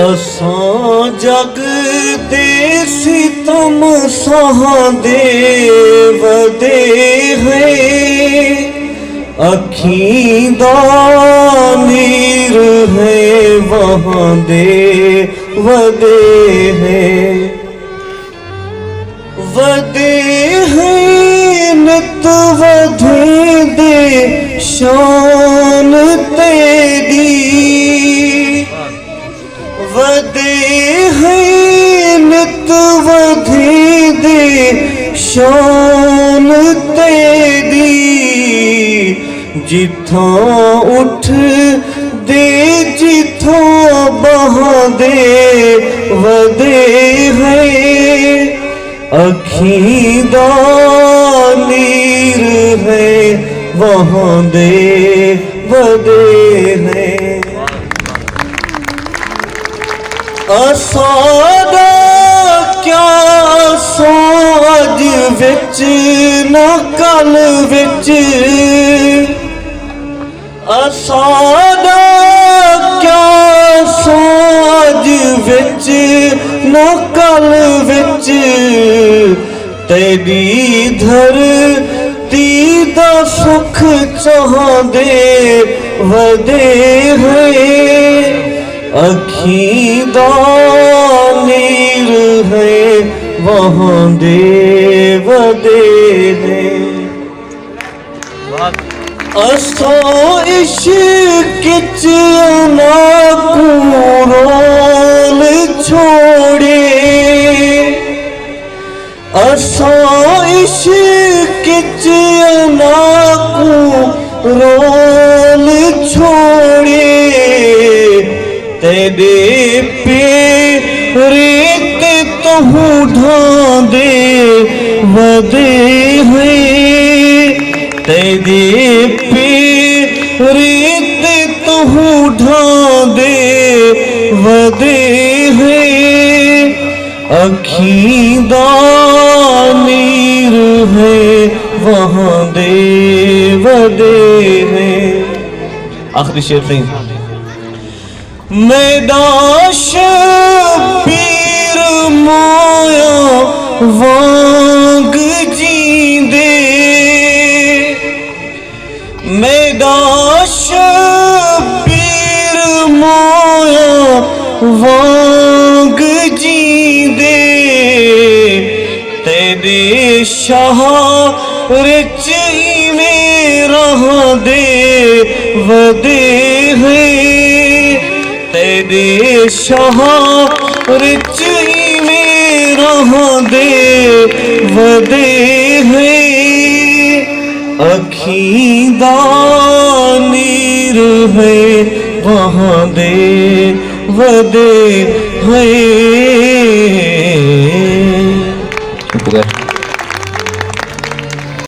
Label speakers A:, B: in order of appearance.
A: असां जग दे सितम सहांदे वदे हैं, अखीं दा नीर है वहां दे वदे हैं। वदे हैं नित वधे दे शान तेरी, वदे हैं नित वधे दे शान तेरी। जिथों उठ दे जिथों बहां दे वदे हैं, अखीं दा नीर है वहां दे वदे हैं। असादा क्या सो अज विच ना कल विच, असादा क्या सो अज विच ना कल विच। तेरी धरती दा सुख चाहंदे वदे हैं, अखीं दा नीर है वहां दे वदे हैं। असो इश्क च ना रोल छोड़े, असो इश्क च ना रोल छोड़े। तेरे पेरे ते तहू ढांदे वदे हैं, तेरे पेरे ते तहू ढांदे वदे हैं, अखीं दा नीर है वहां दे वदे हैं। आखिरी शेर नहीं। मैदान शबीर मोया वांग जींदे, मैदान शबीर मोया वांग जींदे। तेरे शाह रिच में रहंदे वदे हैं, तेरे शाह रिच में रहंदे वदे हैं, अखीं दा नीर है वहां दे वदे हैं।